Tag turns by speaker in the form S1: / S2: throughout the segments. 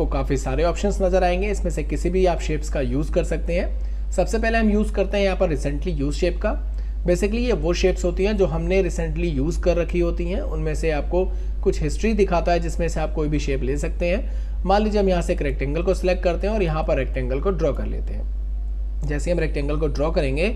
S1: आपको काफ़ी सारे ऑप्शंस नज़र आएंगे। इसमें से किसी भी आप शेप्स का यूज़ कर सकते हैं। सबसे पहले हम यूज़ करते हैं यहाँ पर रिसेंटली यूज शेप का। बेसिकली ये वो शेप्स होती हैं जो हमने रिसेंटली यूज़ कर रखी होती हैं, उनमें से आपको कुछ हिस्ट्री दिखाता है जिसमें से आप कोई भी शेप ले सकते हैं। मान लीजिए हम यहाँ से एक रेक्टेंगल को सिलेक्ट करते हैं और यहाँ पर रेक्टेंगल को ड्रॉ कर लेते हैं। जैसे हम रेक्टेंगल को ड्रॉ करेंगे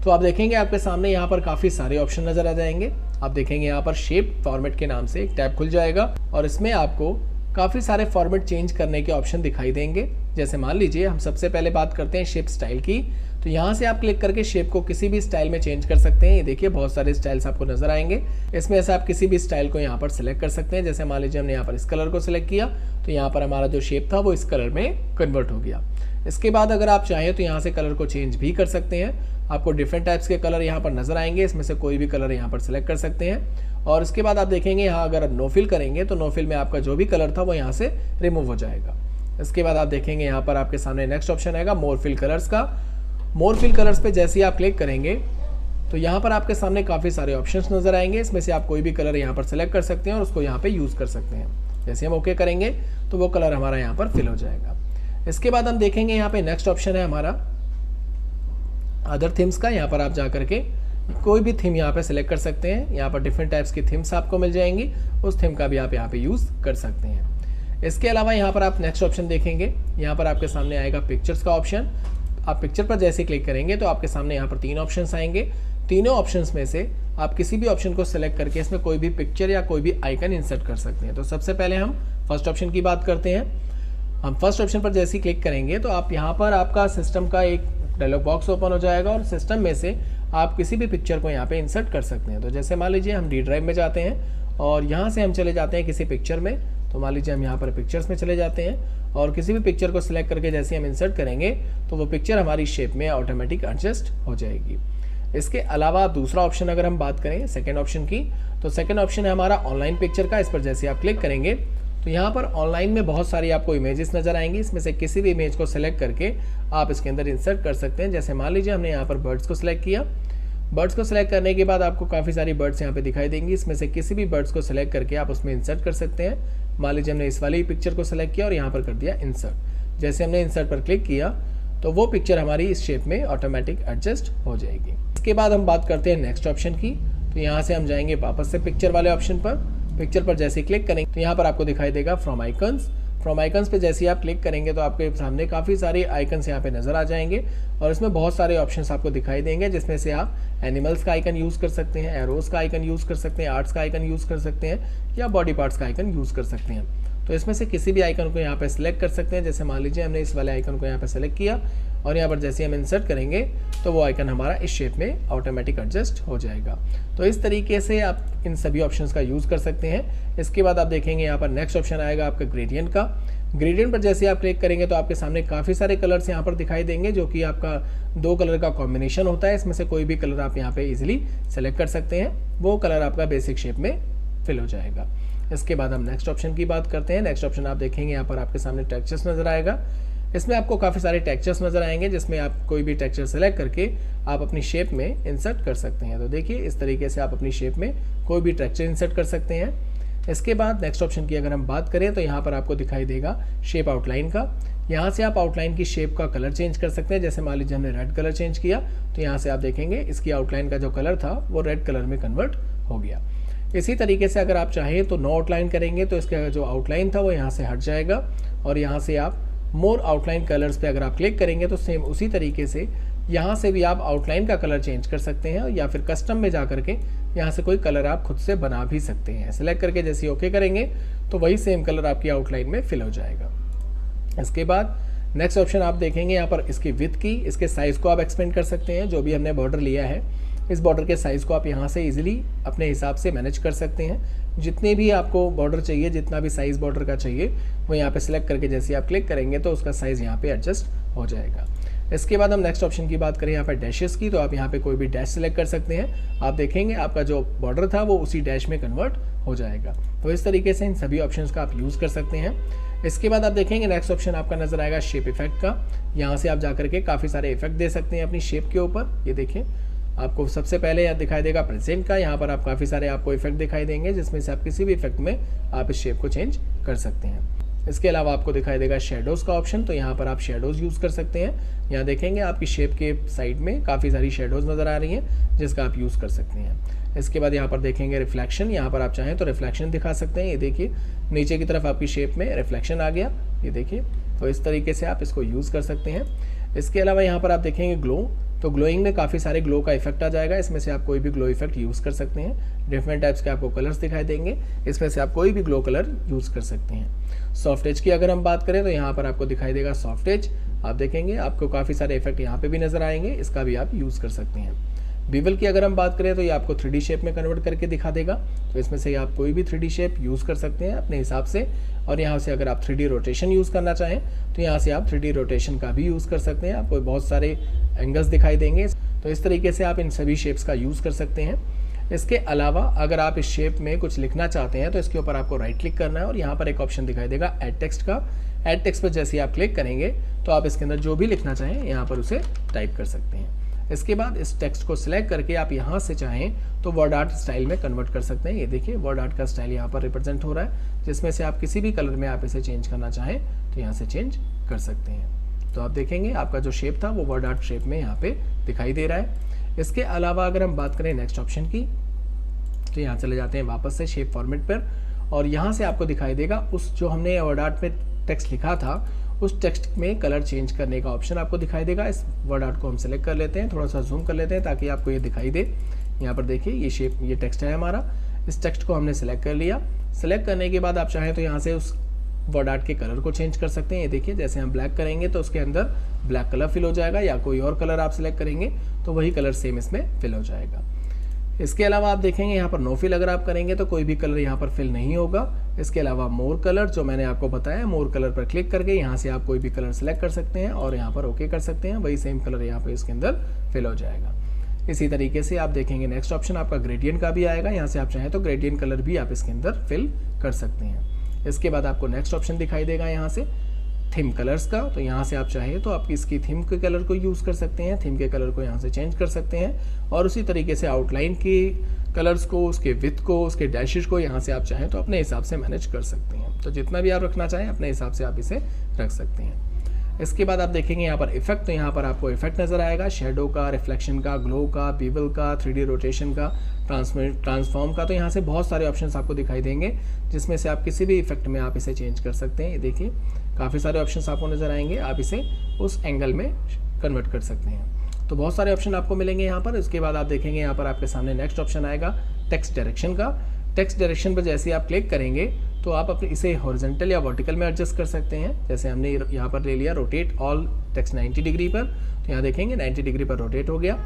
S1: तो आप देखेंगे आपके सामने यहाँ पर काफ़ी सारे ऑप्शन नज़र आ जाएंगे। आप देखेंगे यहाँ पर शेप फॉर्मेट के नाम से एक टैब खुल जाएगा और इसमें आपको काफ़ी सारे फॉर्मेट चेंज करने के ऑप्शन दिखाई देंगे। जैसे मान लीजिए हम सबसे पहले बात करते हैं शेप स्टाइल की, तो यहाँ से आप क्लिक करके शेप को किसी भी स्टाइल में चेंज कर सकते हैं। ये देखिए बहुत सारे स्टाइल्स आपको नजर आएंगे। इसमें से आप किसी भी स्टाइल को यहाँ पर सिलेक्ट कर सकते हैं। जैसे मान लीजिए हमने यहाँ पर इस कलर को सिलेक्ट किया तो यहाँ पर हमारा जो शेप था वो इस कलर में कन्वर्ट हो गया। इसके बाद अगर आप चाहें तो यहाँ से कलर को चेंज भी कर सकते हैं। आपको डिफरेंट टाइप्स के कलर यहाँ पर नजर आएंगे, इसमें से कोई भी कलर यहाँ पर सिलेक्ट कर सकते हैं। और इसके बाद आप देखेंगे यहाँ अगर नो फिल करेंगे तो नो फिल में आपका जो भी कलर था वो यहाँ से रिमूव हो जाएगा। इसके बाद आप देखेंगे यहाँ पर आपके सामने नेक्स्ट ऑप्शन आएगा मोर फिल कलर्स का। मोर फिल कलर्स पे जैसे ही आप क्लिक करेंगे तो यहाँ पर आपके सामने काफ़ी सारे ऑप्शंस नजर आएंगे। इसमें से आप कोई भी कलर यहाँ पर सेलेक्ट कर सकते हैं और उसको यहाँ पे यूज़ कर सकते हैं। जैसे हम ओके करेंगे तो वो कलर हमारा यहाँ पर फिल हो जाएगा। इसके बाद हम देखेंगे यहाँ पे नेक्स्ट ऑप्शन है हमारा अदर थीम्स का। यहाँ पर आप जा करके कोई भी थीम यहाँ पे सिलेक्ट कर सकते हैं। यहाँ पर डिफरेंट टाइप्स की थीम्स आपको मिल जाएंगी, उस थीम का भी आप यहाँ पे यूज़ कर सकते हैं। इसके अलावा यहाँ पर आप नेक्स्ट ऑप्शन देखेंगे, यहाँ पर आपके सामने आएगा पिक्चर्स का ऑप्शन। आप पिक्चर पर जैसे क्लिक करेंगे तो आपके सामने यहाँ पर 3 ऑप्शंस आएंगे। तीनों ऑप्शंस में से आप किसी भी ऑप्शन को सिलेक्ट करके इसमें कोई भी पिक्चर या कोई भी आइकन इंसर्ट कर सकते हैं। तो सबसे पहले हम फर्स्ट ऑप्शन की बात करते हैं। हम फर्स्ट ऑप्शन पर जैसे ही क्लिक करेंगे तो आप यहाँ पर आपका सिस्टम का एक डायलॉग बॉक्स ओपन हो जाएगा और सिस्टम में से आप किसी भी पिक्चर को यहाँ पे इंसर्ट कर सकते हैं। तो जैसे मान लीजिए हम डी ड्राइव में जाते हैं और यहाँ से हम चले जाते हैं किसी पिक्चर में। तो मान लीजिए हम यहाँ पर पिक्चर्स में चले जाते हैं और किसी भी पिक्चर को सिलेक्ट करके जैसे हम इंसर्ट करेंगे तो वो पिक्चर हमारी शेप में ऑटोमेटिक एडजस्ट हो जाएगी। इसके अलावा दूसरा ऑप्शन अगर हम बात करें सेकेंड ऑप्शन की, तो सेकेंड ऑप्शन है हमारा ऑनलाइन पिक्चर का। इस पर जैसे आप क्लिक करेंगे तो यहाँ पर ऑनलाइन में बहुत सारी आपको इमेजेस नजर आएंगी। इसमें से किसी भी इमेज को सिलेक्ट करके आप इसके अंदर इंसर्ट कर सकते हैं। जैसे मान लीजिए हमने यहाँ पर बर्ड्स को सिलेक्ट किया। बर्ड्स को सिलेक्ट करने के बाद आपको काफ़ी सारी बर्ड्स यहाँ पे दिखाई देंगी। इसमें से किसी भी बर्ड्स को सिलेक्ट करके आप उसमें इंसर्ट कर सकते हैं। मान लीजिए हमने इस वाली पिक्चर को सिलेक्ट किया और यहाँ पर कर दिया इंसर्ट। जैसे हमने इंसर्ट पर क्लिक किया तो वो पिक्चर हमारी इस शेप में ऑटोमेटिक एडजस्ट हो जाएगी। इसके बाद हम बात करते हैं नेक्स्ट ऑप्शन की। तो यहाँ से हम जाएंगे वापस से पिक्चर वाले ऑप्शन पर। पिक्चर पर जैसे क्लिक करेंगे तो यहाँ पर आपको दिखाई देगा फ्रॉम आइकन्स। फ्रॉम आइकन्स पे जैसे ही आप क्लिक करेंगे तो आपके सामने काफ़ी सारे आइकन्स यहाँ पे नज़र आ जाएंगे और इसमें बहुत सारे ऑप्शंस आपको दिखाई देंगे, जिसमें से आप एनिमल्स का आइकन यूज़ कर सकते हैं, एरोज का आइकन यूज़ कर सकते हैं, आर्ट्स का आइकन यूज़ कर सकते हैं या बॉडी पार्ट्स का आइकन यूज़ कर सकते हैं। तो इसमें से किसी भी आइकन को यहाँ पे सिलेक्ट कर सकते हैं। जैसे मान लीजिए हमने इस वाले आइकन को यहाँ पे सेलेक्ट किया और यहाँ पर जैसे हम इंसर्ट करेंगे तो वो आइकन हमारा इस शेप में ऑटोमेटिक एडजस्ट हो जाएगा। तो इस तरीके से आप इन सभी ऑप्शंस का यूज़ कर सकते हैं। इसके बाद आप देखेंगे यहाँ पर नेक्स्ट ऑप्शन आएगा आपका ग्रेडियंट का। ग्रेडियंट पर जैसे आप क्लिक करेंगे तो आपके सामने काफ़ी सारे कलर्स यहाँ पर दिखाई देंगे, जो कि आपका 2 कलर का कॉम्बिनेशन होता है। इसमें से कोई भी कलर आप यहाँ पे इजीली सेलेक्ट कर सकते हैं, वो कलर आपका बेसिक शेप में फिल हो जाएगा। इसके बाद हम नेक्स्ट ऑप्शन की बात करते हैं। नेक्स्ट ऑप्शन आप देखेंगे यहाँ पर आपके सामने टेक्सचर्स नजर आएगा। इसमें आपको काफ़ी सारे टेक्सचर्स नजर आएंगे, जिसमें आप कोई भी टेक्सचर सेलेक्ट करके आप अपनी शेप में इंसर्ट कर सकते हैं। तो देखिए इस तरीके से आप अपनी शेप में कोई भी टेक्सचर इंसर्ट कर सकते हैं। इसके बाद नेक्स्ट ऑप्शन की अगर हम बात करें तो यहाँ पर आपको दिखाई देगा शेप आउटलाइन का। यहाँ से आप आउटलाइन की शेप का कलर चेंज कर सकते हैं। जैसे मान लीजिए हमने रेड कलर चेंज किया तो यहाँ से आप देखेंगे इसकी आउटलाइन का जो कलर था वो रेड कलर में कन्वर्ट हो गया। इसी तरीके से अगर आप चाहें तो नो आउटलाइन करेंगे तो इसका जो आउटलाइन था वो यहाँ से हट जाएगा और यहाँ से आप मोर आउटलाइन कलर्स पे अगर आप क्लिक करेंगे तो सेम उसी तरीके से यहाँ से भी आप आउटलाइन का कलर चेंज कर सकते हैं या फिर कस्टम में जा करके यहाँ से कोई कलर आप खुद से बना भी सकते हैं। सेलेक्ट करके जैसे ओके करेंगे तो वही सेम कलर आपकी आउटलाइन में फिल हो जाएगा। इसके बाद नेक्स्ट ऑप्शन आप देखेंगे यहाँ पर इसकी विड्थ की, इसके साइज़ को आप एक्सपेंड कर सकते हैं। जो भी हमने बॉर्डर लिया है इस बॉर्डर के साइज़ को आप यहाँ से इजीली अपने हिसाब से मैनेज कर सकते हैं। जितने भी आपको बॉर्डर चाहिए, जितना भी साइज़ बॉर्डर का चाहिए वो यहाँ पे सिलेक्ट करके जैसे आप क्लिक करेंगे तो उसका साइज़ यहाँ पे एडजस्ट हो जाएगा। इसके बाद हम नेक्स्ट ऑप्शन की बात करें यहाँ पर डैशेस की, तो आप यहाँ पे कोई भी डैश सेलेक्ट कर सकते हैं। आप देखेंगे आपका जो बॉर्डर था वो उसी डैश में कन्वर्ट हो जाएगा। तो इस तरीके से इन सभी ऑप्शंस का आप यूज़ कर सकते हैं। इसके बाद आप देखेंगे नेक्स्ट ऑप्शन आपका नजर आएगा शेप इफेक्ट का। यहाँ से आप जा करके काफ़ी सारे इफेक्ट दे सकते हैं अपनी शेप के ऊपर। ये देखिए आपको सबसे पहले यहाँ दिखाई देगा प्रेजेंट का। यहाँ पर आप काफ़ी सारे आपको इफेक्ट दिखाई देंगे, जिसमें से आप किसी भी इफेक्ट में आप इस शेप को चेंज कर सकते हैं। इसके अलावा आपको दिखाई देगा शेडोज़ का ऑप्शन, तो यहाँ पर आप शेडोज़ यूज़ कर सकते हैं। यहाँ देखेंगे आपकी शेप के साइड में काफ़ी सारी शेडोज़ नज़र आ रही हैं जिसका आप यूज़ कर सकते हैं। इसके बाद यहाँ पर देखेंगे रिफ्लेक्शन, यहाँ पर आप चाहें तो रिफ्लेक्शन दिखा सकते हैं। ये देखिए नीचे की तरफ आपकी शेप में रिफ्लेक्शन आ गया, ये देखिए, तो इस तरीके से आप इसको यूज़ कर सकते हैं। इसके अलावा यहाँ पर आप देखेंगे ग्लो, तो ग्लोइंग में काफ़ी सारे ग्लो का इफेक्ट आ जाएगा, इसमें से आप कोई भी ग्लो इफेक्ट यूज़ कर सकते हैं। डिफरेंट टाइप्स के आपको कलर्स दिखाई देंगे, इसमें से आप कोई भी ग्लो कलर यूज़ कर सकते हैं। सॉफ्ट एज की अगर हम बात करें तो यहाँ पर आपको दिखाई देगा सॉफ्ट एज, आप देखेंगे आपको काफ़ी सारे इफेक्ट यहाँ पे भी नज़र आएंगे, इसका भी आप यूज़ कर सकते हैं। बीवल की अगर हम बात करें तो ये आपको 3D शेप में कन्वर्ट करके दिखा देगा, तो इसमें से आप कोई भी 3D शेप यूज़ कर सकते हैं अपने हिसाब से। और यहाँ से अगर आप 3D रोटेशन यूज़ करना चाहें तो यहाँ से आप 3D रोटेशन का भी यूज़ कर सकते हैं, आपको बहुत सारे एंगल्स दिखाई देंगे, तो इस तरीके से आप इन सभी शेप्स का यूज़ कर सकते हैं। इसके अलावा अगर आप इस शेप में कुछ लिखना चाहते हैं तो इसके ऊपर आपको राइट क्लिक करना है और यहाँ पर एक ऑप्शन दिखाई देगा ऐड टेक्स्ट का। ऐड टेक्स्ट पर जैसे ही आप क्लिक करेंगे तो आप इसके अंदर जो भी लिखना चाहें यहाँ पर उसे टाइप कर सकते हैं। इसके बाद इस टेक्स्ट को सिलेक्ट करके आप यहाँ से चाहें तो वर्ड आर्ट स्टाइल में कन्वर्ट कर सकते हैं। ये देखिए वर्ड आर्ट का स्टाइल यहाँ पर रिप्रेजेंट हो रहा है, जिसमें से आप किसी भी कलर में आप इसे चेंज करना चाहें तो यहाँ से चेंज कर सकते हैं। तो आप देखेंगे आपका जो शेप था वो वर्ड आर्ट शेप में यहाँ पे दिखाई दे रहा है। इसके अलावा अगर हम बात करें नेक्स्ट ऑप्शन की तो यहाँ चले जाते हैं वापस से शेप फॉर्मेट पर, और यहाँ से आपको दिखाई देगा उस जो हमने वर्ड आर्ट में टेक्स्ट लिखा था उस टेक्स्ट में कलर चेंज करने का ऑप्शन आपको दिखाई देगा। इस वर्ड आर्ट को हम सेलेक्ट कर लेते हैं, थोड़ा सा जूम कर लेते हैं ताकि आपको ये दिखाई दे। यहाँ पर देखिए ये शेप, ये टेक्स्ट है हमारा, इस टेक्स्ट को हमने सेलेक्ट कर लिया। सेलेक्ट करने के बाद आप चाहें तो यहाँ से उस वर्ड आर्ट के कलर को चेंज कर सकते हैं। ये देखिए जैसे हम ब्लैक करेंगे तो उसके अंदर ब्लैक कलर फिल हो जाएगा, या कोई और कलर आप सिलेक्ट करेंगे तो वही कलर सेम इसमें फिल हो जाएगा। इसके अलावा आप देखेंगे यहाँ पर नो फिल अगर आप करेंगे तो कोई भी कलर यहाँ पर फिल नहीं होगा। इसके अलावा मोर कलर जो मैंने आपको बताया, मोर कलर पर क्लिक करके यहाँ से आप कोई भी कलर सेलेक्ट कर सकते हैं और यहाँ पर ओके कर सकते हैं, वही सेम कलर यहाँ पर इसके अंदर फिल हो जाएगा। इसी तरीके से आप देखेंगे नेक्स्ट ऑप्शन आपका ग्रेडियंट का भी आएगा, यहाँ से आप चाहें तो ग्रेडियंट कलर भी आप इसके अंदर फिल कर सकते हैं। इसके बाद आपको नेक्स्ट ऑप्शन दिखाई देगा यहाँ से थीम कलर्स का, तो यहाँ से आप चाहें तो आप इसकी थीम के कलर को यूज़ कर सकते हैं, थीम के कलर को यहाँ से चेंज कर सकते हैं। और उसी तरीके से आउटलाइन की कलर्स को, उसके विथ को, उसके डैशेस को यहाँ से आप चाहें तो अपने हिसाब से मैनेज कर सकते हैं। तो जितना भी आप रखना चाहें अपने हिसाब से आप इसे रख सकते हैं। इसके बाद आप देखेंगे यहाँ पर इफेक्ट, तो यहाँ पर आपको इफेक्ट नज़र आएगा शेडो का, रिफ्लेक्शन का, ग्लो का, बीवल का, 3D रोटेशन का, ट्रांसफॉर्म का। तो यहाँ से बहुत सारे ऑप्शंस आपको दिखाई देंगे जिसमें से आप किसी भी इफेक्ट में आप इसे चेंज कर सकते हैं। ये देखिए काफ़ी सारे ऑप्शंस आपको नज़र आएंगे, आप इसे उस एंगल में कन्वर्ट कर सकते हैं। तो बहुत सारे ऑप्शन आपको मिलेंगे यहाँ पर। इसके बाद आप देखेंगे यहाँ पर आपके सामने नेक्स्ट ऑप्शन आएगा टेक्स्ट डायरेक्शन का। टेक्स्ट डायरेक्शन पर जैसे आप क्लिक करेंगे तो आप अपने इसे हॉरिजॉन्टल या वर्टिकल में एडजस्ट कर सकते हैं। जैसे हमने यहाँ पर ले लिया रोटेट ऑल टेक्स्ट 90 डिग्री पर, तो यहाँ देखेंगे 90 डिग्री पर रोटेट हो गया।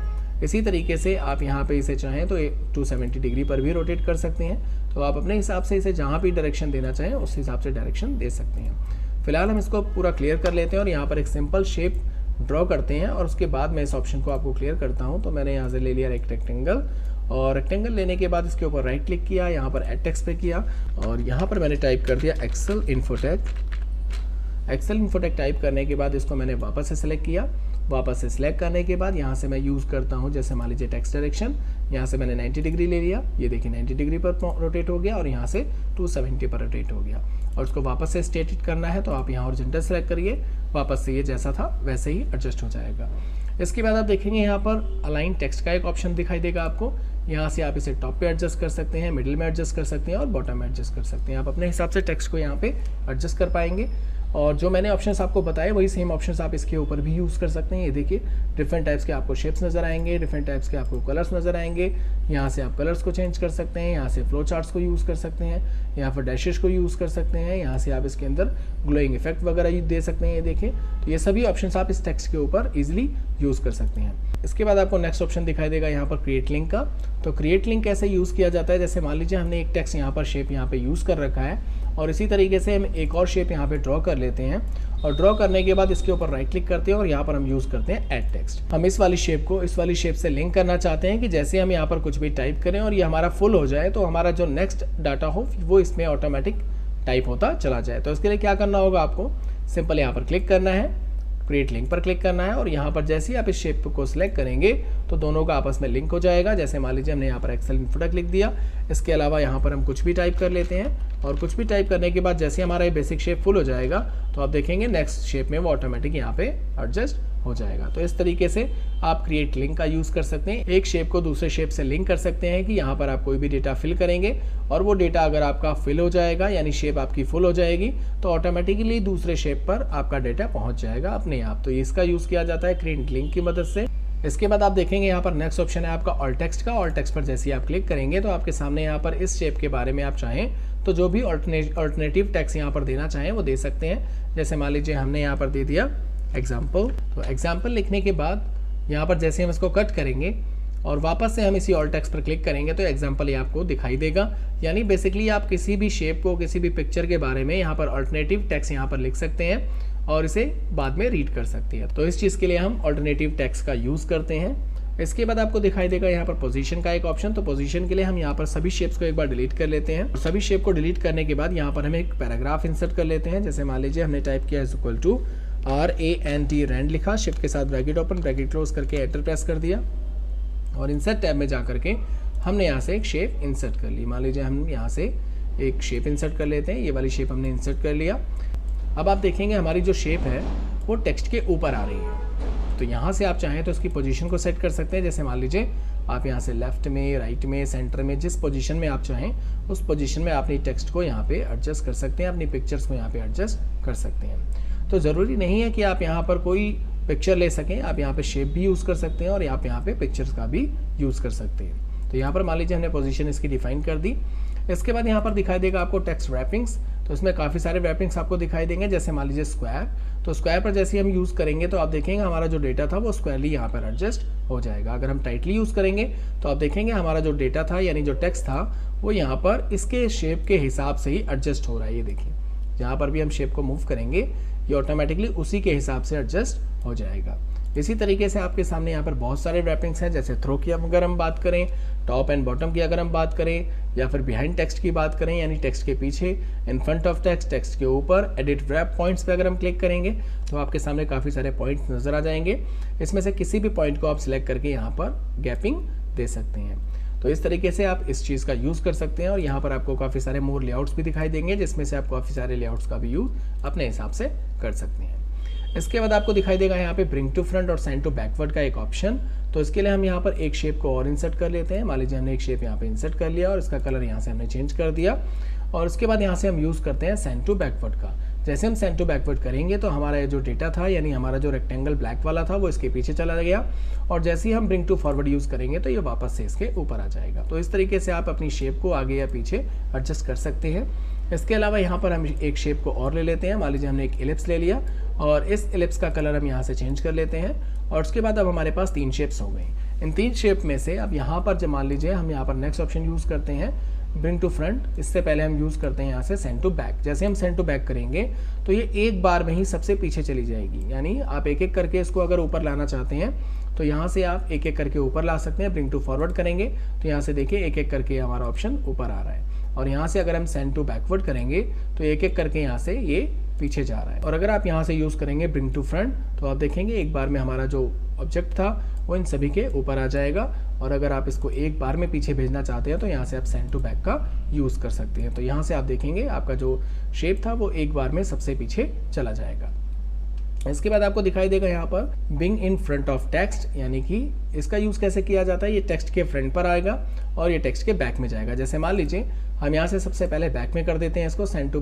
S1: इसी तरीके से आप यहाँ पे इसे चाहें तो 270 डिग्री पर भी रोटेट कर सकते हैं। तो आप अपने हिसाब से इसे जहाँ भी डायरेक्शन देना चाहें उस हिसाब से डायरेक्शन दे सकते हैं। फिलहाल हम इसको पूरा क्लियर कर लेते हैं और यहाँ पर एक सिंपल शेप ड्रॉ करते हैं और उसके बाद मैं इस ऑप्शन को आपको क्लियर करता हूँ। तो मैंने यहाँ से ले लिया एक रेक्टेंगल, और रेक्टेंगल लेने के बाद इसके ऊपर राइट क्लिक किया, यहाँ पर ऐड टेक्स्ट पे किया और यहाँ पर मैंने टाइप कर दिया Excel Infotech. Excel Infotech type करने के बाद इसको मैंने वापस से सिलेक्ट किया। वापस से सिलेक्ट करने के बाद यहाँ से मैं यूज़ करता हूँ, जैसे मान लीजिए टेक्स्ट डायरेक्शन, यहाँ से मैंने 90 डिग्री ले लिया, ये देखिए 90 डिग्री पर रोटेट हो गया और यहाँ से 270 पर रोटेट हो गया। और उसको वापस से स्ट्रेट करना है तो आप यहाँ हॉरिजॉन्टल सेलेक्ट करिए, वापस से ये जैसा था वैसे ही एडजस्ट हो जाएगा। इसके बाद आप देखेंगे यहाँ पर अलाइन टेक्स्ट का एक ऑप्शन दिखाई देगा आपको। यहाँ से आप इसे टॉप पे एडजस्ट कर सकते हैं, मिडिल में एडजस्ट कर सकते हैं और बॉटम में एडजस्ट कर सकते हैं। आप अपने हिसाब से टेक्स्ट को यहाँ पे एडजस्ट कर पाएंगे। और जो मैंने ऑप्शंस आपको बताए वही सेम ऑप्शंस आप इसके ऊपर भी यूज़ कर सकते हैं। ये देखिए डिफरेंट टाइप्स के आपको शेप्स नज़र आएंगे, डिफरेंट टाइप्स के आपको कलर्स नज़र आएंगे। यहाँ से आप कलर्स को चेंज कर सकते हैं, यहाँ से फ्लो चार्ट्स को यूज़ कर सकते हैं, यहाँ पर डैशेस को यूज़ कर सकते हैं, यहाँ से आप इसके अंदर ग्लोइंग इफेक्ट वगैरह दे सकते हैं। ये देखिए, तो ये सभी ऑप्शंस आप इस टेक्स्ट के ऊपर ईजिली यूज़ कर सकते हैं। इसके बाद आपको नेक्स्ट ऑप्शन दिखाई देगा यहाँ पर क्रिएट लिंक का। तो क्रिएट लिंक कैसे यूज़ किया जाता है, जैसे मान लीजिए हमने एक टेक्स्ट यहाँ पर शेप यहाँ पे यूज़ कर रखा है और इसी तरीके से हम एक और शेप यहाँ पे ड्रॉ कर लेते हैं और ड्रॉ करने के बाद इसके ऊपर राइट क्लिक करते हैं और यहाँ पर हम यूज़ करते हैं ऐड टेक्स्ट। हम इस वाली शेप को इस वाली शेप से लिंक करना चाहते हैं कि जैसे हम यहाँ पर कुछ भी टाइप करें और ये हमारा फुल हो जाए तो हमारा जो नेक्स्ट डाटा हो वो इसमें ऑटोमेटिक टाइप होता चला जाए। तो इसके लिए क्या करना होगा, आपको सिंपल यहाँ पर क्लिक करना है, क्रिएट लिंक पर क्लिक करना है और यहाँ पर जैसे ही आप इस शेप को सिलेक्ट करेंगे तो दोनों का आपस में लिंक हो जाएगा। जैसे मान लीजिए हमने यहाँ पर एक्सेल इन्फोटेक लिख दिया, इसके अलावा यहाँ पर हम कुछ भी टाइप कर लेते हैं और कुछ भी टाइप करने के बाद जैसे हमारा ये बेसिक शेप फुल हो जाएगा तो आप देखेंगे नेक्स्ट शेप में वो ऑटोमेटिक यहाँ पे एडजस्ट हो जाएगा। तो इस तरीके से आप क्रिएट लिंक का यूज़ कर सकते हैं। एक शेप को दूसरे शेप से लिंक कर सकते हैं कि यहाँ पर आप कोई भी डेटा फिल करेंगे और वो डेटा अगर आपका फिल हो जाएगा यानी शेप आपकी फुल हो जाएगी तो ऑटोमेटिकली दूसरे शेप पर आपका डेटा पहुँच जाएगा अपने आप। तो इसका यूज़ किया जाता है क्रिएट लिंक की मदद से। इसके बाद आप देखेंगे यहाँ पर नेक्स्ट ऑप्शन है आपका ऑल टेक्स्ट का। ऑल टेक्स्ट पर जैसे ही आप क्लिक करेंगे तो आपके सामने यहाँ पर इस शेप के बारे में आप चाहें तो जो भी अल्टरनेटिव टेक्स्ट यहाँ पर देना चाहें वो दे सकते हैं। जैसे मान लीजिए हमने यहाँ पर दे दिया एग्जाम्पल, तो एग्जाम्पल लिखने के बाद यहाँ पर जैसे हम इसको कट करेंगे और वापस से हम इसी ऑल टेक्स्ट पर क्लिक करेंगे तो एग्जाम्पल ये आपको दिखाई देगा। यानी बेसिकली आप किसी भी शेप को, किसी भी पिक्चर के बारे में यहाँ पर अल्टरनेटिव टेक्स्ट यहाँ पर लिख सकते हैं और इसे बाद में रीड कर सकते हैं। तो इस चीज़ के लिए हम अल्टरनेटिव टेक्स्ट का यूज़ करते हैं। इसके बाद आपको दिखाई देगा यहाँ पर पोजीशन का एक ऑप्शन। तो पोजीशन के लिए हम यहाँ पर सभी शेप्स को एक बार डिलीट कर लेते हैं और सभी शेप को डिलीट करने के बाद यहाँ पर हम एक पैराग्राफ इंसर्ट कर लेते हैं। जैसे मान लीजिए हमने टाइप किया इक्वल टू RAND रैंड लिखा, शिफ्ट के साथ ब्रैकेट ओपन, ब्रैकेट क्लोज करके एंटर प्रेस कर दिया और इंसर्ट टैब में जा करके हमने यहाँ से एक शेप इंसर्ट कर ली। मान लीजिए हम यहाँ से एक शेप इंसर्ट कर लेते हैं, ये वाली शेप हमने इंसर्ट कर लिया। अब आप देखेंगे हमारी जो शेप है वो टेक्स्ट के ऊपर आ रही है। तो यहाँ से आप चाहें तो इसकी पोजीशन को सेट कर सकते हैं। जैसे मान लीजिए आप यहाँ से लेफ्ट में, राइट में, सेंटर में, जिस पोजीशन में आप चाहें उस पोजीशन में अपनी टेक्स्ट को यहाँ पे एडजस्ट कर सकते हैं, अपनी पिक्चर्स को यहाँ पे एडजस्ट कर सकते हैं। तो ज़रूरी नहीं है कि आप यहाँ पर कोई पिक्चर ले सकें, आप यहाँ पे शेप भी यूज़ कर सकते हैं और आप यहाँ पे पिक्चर्स का भी यूज़ कर सकते हैं। तो यहाँ पर मान लीजिए हमने पोजीशन इसकी डिफाइन कर दी। इसके बाद यहाँ पर दिखाई देगा आपको टेक्स्ट रैपिंग्स। तो इसमें काफ़ी सारे रैपिंग्स आपको दिखाई देंगे। जैसे मान लीजिए स्क्वायर, तो स्क्वायर पर जैसे हम यूज़ करेंगे तो आप देखेंगे हमारा जो डेटा था वो स्क्वायरली यहाँ पर एडजस्ट हो जाएगा। अगर हम टाइटली यूज़ करेंगे तो आप देखेंगे हमारा जो डेटा था यानी जो टेक्स्ट था वो यहाँ पर इसके शेप के हिसाब से ही एडजस्ट हो रहा है। ये देखिए जहाँ पर भी हम शेप को मूव करेंगे ये ऑटोमेटिकली उसी के हिसाब से एडजस्ट हो जाएगा। इसी तरीके से आपके सामने यहाँ पर बहुत सारे रैपिंग्स हैं। जैसे थ्रो की अगर हम बात करें, टॉप एंड बॉटम की अगर हम बात करें, या फिर बिहाइंड टेक्स्ट की बात करें यानी टेक्स्ट के पीछे, इन फ्रंट ऑफ टेक्स्ट, टेक्स्ट के ऊपर, एडिट रैप पॉइंट्स पे अगर हम क्लिक करेंगे तो आपके सामने काफ़ी सारे पॉइंट्स नज़र आ जाएंगे। इसमें से किसी भी पॉइंट को आप सिलेक्ट करके यहाँ पर गैपिंग दे सकते हैं। तो इस तरीके से आप इस चीज़ का यूज़ कर सकते हैं और यहाँ पर आपको काफ़ी सारे मोर लेआउट्स भी दिखाई देंगे जिसमें से आप काफ़ी सारे लेआउट्स का भी यूज़ अपने हिसाब से कर सकते हैं। इसके बाद आपको दिखाई देगा यहाँ पे ब्रिंग टू फ्रंट और सेंड टू बैकवर्ड का एक ऑप्शन। तो इसके लिए हम यहाँ पर एक शेप को और इंसर्ट कर लेते हैं। मान लीजिए हमने एक शेप यहाँ पे इंसर्ट कर लिया और इसका कलर यहाँ से हमने चेंज कर दिया और उसके बाद यहाँ से हम यूज़ करते हैं सेंड टू बैकवर्ड का। जैसे हम सेंड टू बैकवर्ड करेंगे तो हमारा ये जो डेटा था यानी हमारा जो रेक्टेंगल ब्लैक वाला था वो इसके पीछे चला गया और जैसे ही हम ब्रिंग टू फॉरवर्ड यूज़ करेंगे तो ये वापस से इसके ऊपर आ जाएगा। तो इस तरीके से आप अपनी शेप को आगे या पीछे एडजस्ट कर सकते हैं। इसके अलावा यहाँ पर हम एक शेप को और ले लेते हैं। मान लीजिए हमने एक एलिप्स ले लिया और इस एलिप्स का कलर हम यहाँ से चेंज कर लेते हैं और उसके बाद अब हमारे पास 3 शेप्स हो गए। इन 3 शेप में से अब यहाँ पर जब मान लीजिए हम यहाँ पर नेक्स्ट ऑप्शन यूज़ करते हैं ब्रिंग टू फ्रंट, इससे पहले हम यूज़ करते हैं यहाँ से सेंड टू बैक। जैसे हम सेंड टू बैक करेंगे तो ये एक बार में ही सबसे पीछे चली जाएगी। यानी आप एक एक करके इसको अगर ऊपर लाना चाहते हैं तो यहाँ से आप एक एक करके ऊपर ला सकते हैं। ब्रिंग टू फॉरवर्ड करेंगे तो यहाँ से देखिए एक एक करके हमारा ऑप्शन ऊपर आ रहा है और यहाँ से अगर हम सेंड टू बैकवर्ड करेंगे तो एक एक करके यहाँ से ये पीछे जा रहा है। और अगर आप यहाँ से यूज़ करेंगे ब्रिंग टू फ्रंट तो आप देखेंगे एक बार में हमारा जो ऑब्जेक्ट था वो इन सभी के ऊपर आ जाएगा। और अगर आप इसको एक बार में पीछे भेजना चाहते हैं तो यहाँ से आप सेंड टू बैक का यूज़ कर सकते हैं। तो यहाँ से आप देखेंगे आपका जो शेप था वो एक बार में सबसे पीछे चला जाएगा। इसके बाद आपको दिखाई देगा यहाँ पर bring in front of text, यानी कि इसका यूज़ कैसे किया जाता है। ये टेक्स्ट के फ्रंट पर आएगा और ये टेक्स्ट के बैक में जाएगा। जैसे मान लीजिए हम यहाँ से सबसे पहले बैक में कर देते हैं इसको send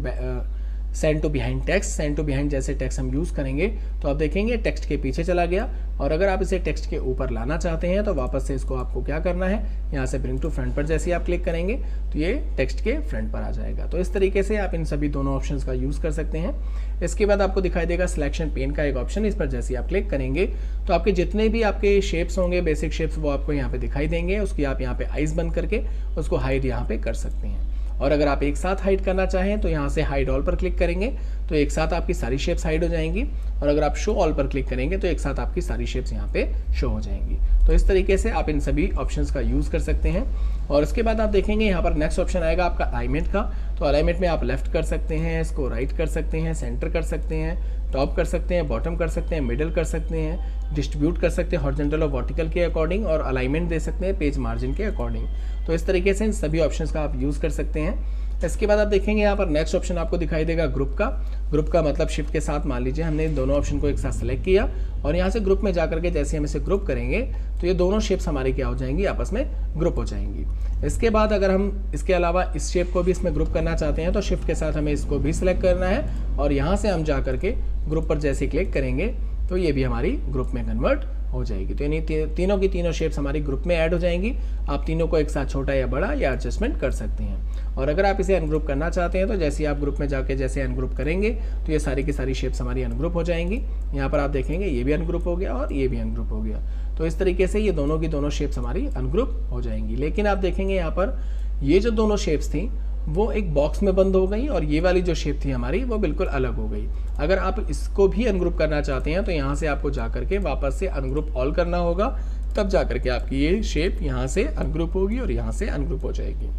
S1: to behind text. Send to behind जैसे टेक्स्ट हम यूज़ करेंगे तो आप देखेंगे टेक्स्ट के पीछे चला गया और अगर आप इसे टेक्स्ट के ऊपर लाना चाहते हैं तो वापस से इसको आपको क्या करना है, यहाँ से ब्रिंग टू फ्रंट पर जैसे आप क्लिक करेंगे तो ये टेक्स्ट के फ्रंट पर आ जाएगा। तो इस तरीके से आप इन सभी दोनों ऑप्शंस का यूज़ कर सकते हैं। इसके बाद आपको दिखाई देगा सिलेक्शन पेन का एक ऑप्शन। इस पर जैसे आप क्लिक करेंगे तो आपके जितने भी आपके शेप्स होंगे, बेसिक शेप्स, वो आपको यहाँ पे दिखाई देंगे। उसकी आप यहाँ पे आइज बंद करके उसको हाइड यहाँ पे कर सकते हैं। और अगर आप एक साथ हाइड करना चाहें तो यहाँ से हाइड ऑल पर क्लिक करेंगे तो एक साथ आपकी सारी शेप्स हाइड हो जाएंगी और अगर आप शो ऑल पर क्लिक करेंगे तो एक साथ आपकी सारी शेप्स यहाँ पे शो हो जाएंगी। तो इस तरीके से आप इन सभी ऑप्शंस का यूज़ कर सकते हैं। और उसके बाद आप देखेंगे यहाँ पर नेक्स्ट ऑप्शन आएगा आपका अलाइनमेंट का। तो अलाइनमेंट में आप लेफ्ट कर सकते हैं, इसको राइट कर सकते हैं, सेंटर कर सकते हैं, टॉप कर सकते हैं, बॉटम कर सकते हैं, मिडल कर सकते हैं, डिस्ट्रीब्यूट कर सकते हैं हॉरिजॉन्टल और वर्टिकल के अकॉर्डिंग, और अलाइनमेंट दे सकते हैं पेज मार्जिन के अकॉर्डिंग। तो इस तरीके से इन सभी ऑप्शंस का आप यूज़ कर सकते हैं। इसके बाद आप देखेंगे यहाँ पर नेक्स्ट ऑप्शन आपको दिखाई देगा ग्रुप का। ग्रुप का मतलब शिफ्ट के साथ मान लीजिए हमने इन दोनों ऑप्शन को एक साथ सेलेक्ट किया और यहाँ से ग्रुप में जाकर के जैसे हम इसे ग्रुप करेंगे तो ये दोनों शेप्स हमारी क्या हो जाएंगी, आपस में ग्रुप हो जाएंगी। इसके बाद अगर हम इसके अलावा इस शेप को भी इसमें ग्रुप करना चाहते हैं तो शिफ्ट के साथ हमें इसको भी सिलेक्ट करना है और यहाँ से हम जा करके ग्रुप पर जैसे क्लिक करेंगे तो ये भी हमारी ग्रुप में कन्वर्ट हो जाएगी। तो यानी तीनों की तीनों शेप्स हमारी ग्रुप में ऐड हो जाएंगी। आप तीनों को एक साथ छोटा या बड़ा या एडजस्टमेंट कर सकते हैं। और अगर आप इसे अनग्रुप करना चाहते हैं तो जैसे आप ग्रुप में जाके जैसे अनग्रुप करेंगे तो ये सारी की सारी शेप्स हमारी अनग्रुप हो जाएंगी। यहाँ पर आप देखेंगे ये भी अनग्रुप हो गया और ये भी अनग्रुप हो गया। तो इस तरीके से ये दोनों की दोनों शेप्स हमारी अनग्रुप हो जाएंगी। लेकिन आप देखेंगे यहाँ पर ये जो दोनों शेप्स थी वो एक बॉक्स में बंद हो गई और ये वाली जो शेप थी हमारी वो बिल्कुल अलग हो गई। अगर आप इसको भी अनग्रुप करना चाहते हैं तो यहाँ से आपको जा करके वापस से अनग्रुप ऑल करना होगा, तब जा करके आपकी ये शेप यहाँ से अनग्रुप होगी और यहाँ से अनग्रुप हो जाएगी।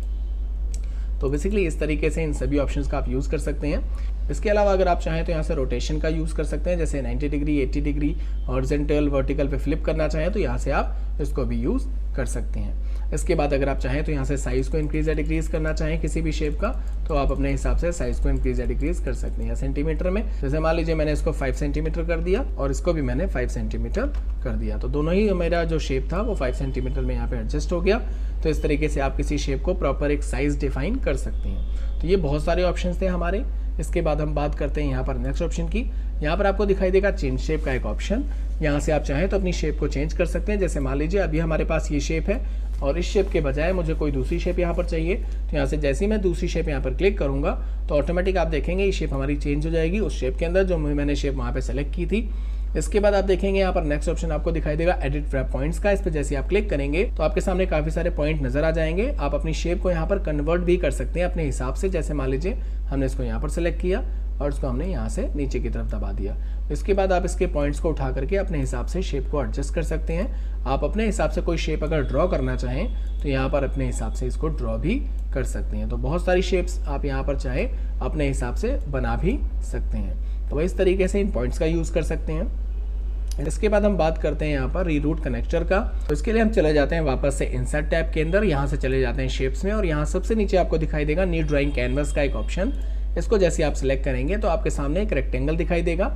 S1: तो बेसिकली इस तरीके से इन सभी ऑप्शंस का आप यूज़ कर सकते हैं। इसके अलावा अगर आप चाहें तो यहाँ से रोटेशन का यूज़ कर सकते हैं, जैसे 90 डिग्री, 80 डिग्री, हॉरिजॉन्टल, वर्टिकल पे फ्लिप करना चाहें तो यहाँ से आप इसको भी यूज़ कर सकते हैं। इसके बाद अगर आप चाहें तो यहाँ से साइज़ को इंक्रीज़ या डिक्रीज़ करना चाहें किसी भी शेप का तो आप अपने हिसाब से साइज़ को इंक्रीज़ या डिक्रीज़ कर सकते हैं। सेंटीमीटर में जैसे मान लीजिए मैंने इसको 5 सेंटीमीटर कर दिया और इसको भी मैंने 5 सेंटीमीटर कर दिया, तो दोनों ही मेरा जो शेप था वो 5 सेंटीमीटर में यहाँ पे एडजस्ट हो गया। तो इस तरीके से आप किसी शेप को प्रॉपर एक साइज़ डिफाइन कर सकते हैं। तो ये बहुत सारे ऑप्शन थे हमारे। इसके बाद हम बात करते हैं यहाँ पर नेक्स्ट ऑप्शन की। यहाँ पर आपको दिखाई देगा चेंज शेप का एक ऑप्शन। यहाँ से आप चाहें तो अपनी शेप को चेंज कर सकते हैं। जैसे मान लीजिए अभी हमारे पास ये शेप है और इस शेप के बजाय मुझे कोई दूसरी शेप यहाँ पर चाहिए, तो यहाँ से जैसे ही मैं दूसरी शेप यहाँ पर क्लिक करूँगा तो ऑटोमेटिक आप देखेंगे ये शेप हमारी चेंज हो जाएगी उस शेप के अंदर जो मैंने शेप वहाँ पर सेलेक्ट की थी। इसके बाद आप देखेंगे यहाँ पर नेक्स्ट ऑप्शन आपको दिखाई देगा एडिट रैप पॉइंट्स का। इस पर जैसे आप क्लिक करेंगे तो आपके सामने काफ़ी सारे पॉइंट नजर आ जाएंगे। आप अपनी शेप को यहाँ पर कन्वर्ट भी कर सकते हैं अपने हिसाब से। जैसे मान लीजिए हमने इसको यहाँ पर सेलेक्ट किया और इसको हमने यहाँ से नीचे की तरफ दबा दिया। इसके बाद आप इसके पॉइंट्स को उठा करके अपने हिसाब से शेप को एडजस्ट कर सकते हैं। आप अपने हिसाब से कोई शेप अगर ड्रॉ करना चाहें तो यहाँ पर अपने हिसाब से इसको ड्रॉ भी कर सकते हैं। तो बहुत सारी शेप्स आप यहाँ पर चाहे अपने हिसाब से बना भी सकते हैं। तो इस तरीके से इन पॉइंट्स का यूज़ कर सकते हैं। इसके बाद हम बात करते हैं यहाँ पर रीरूट कनेक्टर का। तो इसके लिए हम चले जाते हैं वापस से इंसर्ट टैब के अंदर, यहाँ से चले जाते हैं शेप्स में और यहाँ सबसे नीचे आपको दिखाई देगा न्यू ड्राइंग कैनवस का एक ऑप्शन। इसको जैसे आप सिलेक्ट करेंगे तो आपके सामने एक रेक्टेंगल दिखाई देगा।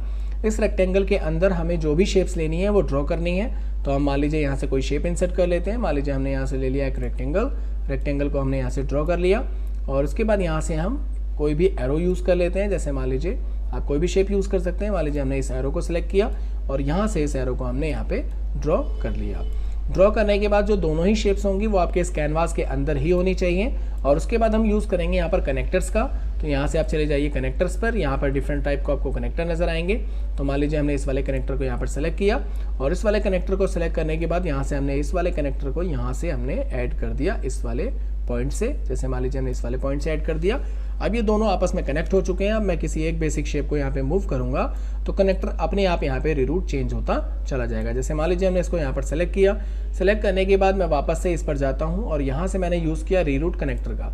S1: इस रेक्टेंगल के अंदर हमें जो भी शेप्स लेनी है वो ड्रॉ करनी है। तो हम मान लीजिए यहाँ से कोई शेप इंसर्ट कर लेते हैं। मान लीजिए हमने यहाँ से ले लिया एक रेक्टेंगल को हमने यहाँ से ड्रॉ कर लिया और उसके बाद यहाँ से हम कोई भी एरो यूज़ कर लेते हैं। जैसे मान लीजिए आप कोई भी शेप यूज़ कर सकते हैं। मान लीजिए हमने इस एरो को सिलेक्ट किया और यहाँ से इस एरो को हमने यहाँ पे ड्रॉ कर लिया। ड्रॉ करने के बाद जो दोनों ही शेप्स होंगी वो आपके इस कैनवास के अंदर ही होनी चाहिए। और उसके बाद हम यूज़ करेंगे यहाँ पर कनेक्टर्स का। तो यहाँ से आप चले जाइए कनेक्टर्स पर। यहाँ पर डिफरेंट टाइप को आपको कनेक्टर नजर आएंगे। तो मान लीजिए हमने इस वाले कनेक्टर को यहाँ पर सेलेक्ट किया और इस वाले कनेक्टर को सेलेक्ट करने के बाद यहाँ से हमने इस वाले कनेक्टर को यहाँ से हमने ऐड कर दिया इस वाले पॉइंट से। जैसे मान लीजिए हमने इस वाले पॉइंट से ऐड कर दिया। अब ये दोनों आपस में कनेक्ट हो चुके हैं। अब मैं किसी एक बेसिक शेप को यहाँ पे मूव करूँगा तो कनेक्टर अपने आप यहाँ पे रीरूट चेंज होता चला जाएगा। जैसे मान लीजिए हमने इसको यहाँ पर सेलेक्ट किया। सेलेक्ट करने के बाद मैं वापस से इस पर जाता हूँ और यहाँ से मैंने यूज़ किया रीरूट कनेक्टर का।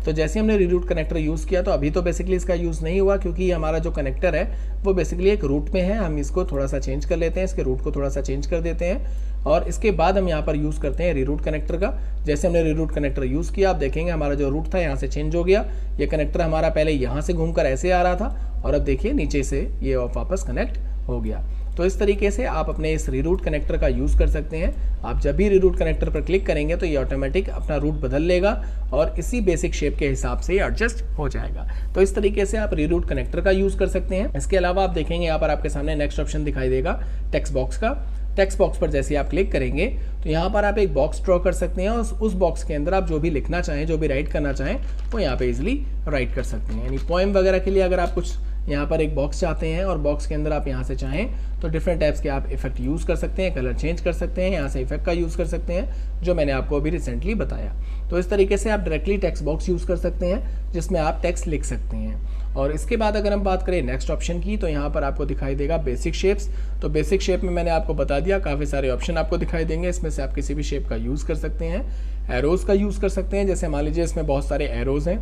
S1: तो जैसे हमने रीरूट कनेक्टर यूज़ किया तो अभी तो बेसिकली इसका यूज़ नहीं हुआ क्योंकि हमारा जो कनेक्टर है वो बेसिकली एक रूट में है। हम इसको थोड़ा सा चेंज कर लेते हैं, इसके रूट को थोड़ा सा चेंज कर देते हैं और इसके बाद हम यहाँ पर यूज़ करते हैं रीरूट कनेक्टर का। जैसे हमने रीरूट कनेक्टर यूज़ किया आप देखेंगे हमारा जो रूट था यहाँ से चेंज हो गया। ये कनेक्टर हमारा पहले यहाँ से घूमकर ऐसे आ रहा था और अब देखिए नीचे से ये वापस कनेक्ट हो गया। तो इस तरीके से आप अपने इस रीरूट कनेक्टर का यूज़ कर सकते हैं। आप जब भी रीरूट कनेक्टर पर क्लिक करेंगे तो ये ऑटोमेटिक अपना रूट बदल लेगा और इसी बेसिक शेप के हिसाब से एडजस्ट हो जाएगा। तो इस तरीके से आप रीरूट कनेक्टर का यूज़ कर सकते हैं। इसके अलावा आप देखेंगे यहाँ पर आपके सामने नेक्स्ट ऑप्शन दिखाई देगा टेक्स्ट बॉक्स का। टेक्स्ट बॉक्स पर जैसे आप क्लिक करेंगे तो यहाँ पर आप एक बॉक्स ड्रॉ कर सकते हैं और उस बॉक्स के अंदर आप जो भी लिखना चाहें, जो भी राइट करना चाहें वो यहाँ पे इजीली राइट कर सकते हैं। यानी पोएम वगैरह के लिए अगर आप कुछ यहाँ पर एक बॉक्स चाहते हैं और बॉक्स के अंदर आप यहाँ से चाहें तो डिफरेंट टाइप्स के आप इफेक्ट यूज़ कर सकते हैं, कलर चेंज कर सकते हैं, यहाँ से इफेक्ट का यूज़ कर सकते हैं जो मैंने आपको अभी रिसेंटली बताया। तो इस तरीके से आप डायरेक्टली टेक्स्ट बॉक्स यूज़ कर सकते हैं जिसमें आप टेक्स्ट लिख सकते हैं। और इसके बाद अगर हम बात करें नेक्स्ट ऑप्शन की तो यहाँ पर आपको दिखाई देगा बेसिक शेप्स। तो बेसिक शेप में मैंने आपको बता दिया काफ़ी सारे ऑप्शन आपको दिखाई देंगे। इसमें से आप किसी भी शेप का यूज़ कर सकते हैं। एरोज़ का यूज़ कर सकते हैं। जैसे मान लीजिए इसमें बहुत सारे एरोज़ हैं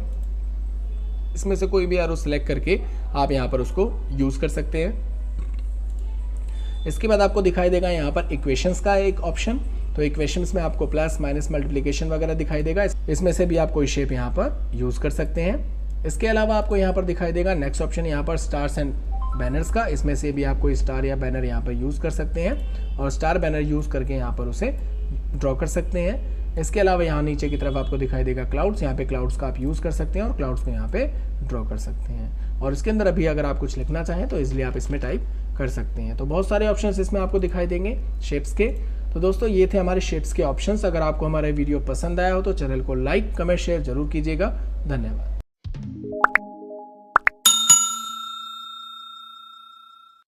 S1: इसमें से कोई भी एरो सेलेक्ट करके आप यहाँ पर उसको यूज़ कर सकते हैं। इसके बाद आपको दिखाई देगा यहाँ पर इक्वेशंस का एक ऑप्शन। तो इक्वेशंस में आपको प्लस माइनस मल्टीप्लिकेशन वगैरह दिखाई देगा, इसमें से भी आप कोई शेप यहाँ पर यूज़ कर सकते हैं। इसके अलावा आपको यहाँ पर दिखाई देगा नेक्स्ट ऑप्शन यहाँ पर स्टार्स एंड बैनर्स का। इसमें से भी आप कोई स्टार या बैनर यहाँ पर यूज़ कर सकते हैं और स्टार बैनर यूज़ करके यहाँ पर उसे ड्रॉ कर सकते हैं। इसके अलावा यहाँ नीचे की तरफ आपको दिखाई देगा क्लाउड्स, यहाँ पे क्लाउड्स का आप यूज़ कर सकते हैं और क्लाउड्स को यहाँ पे ड्रॉ कर सकते हैं। और इसके अंदर अभी अगर आप कुछ लिखना चाहें तो इसलिए आप इसमें टाइप कर सकते हैं। तो बहुत सारे ऑप्शंस इसमें आपको दिखाई देंगे शेप्स के। तो दोस्तों ये थे हमारे शेप्स के ऑप्शंस। अगर आपको हमारा वीडियो पसंद आया हो तो चैनल को लाइक कमेंट शेयर जरूर कीजिएगा। धन्यवाद।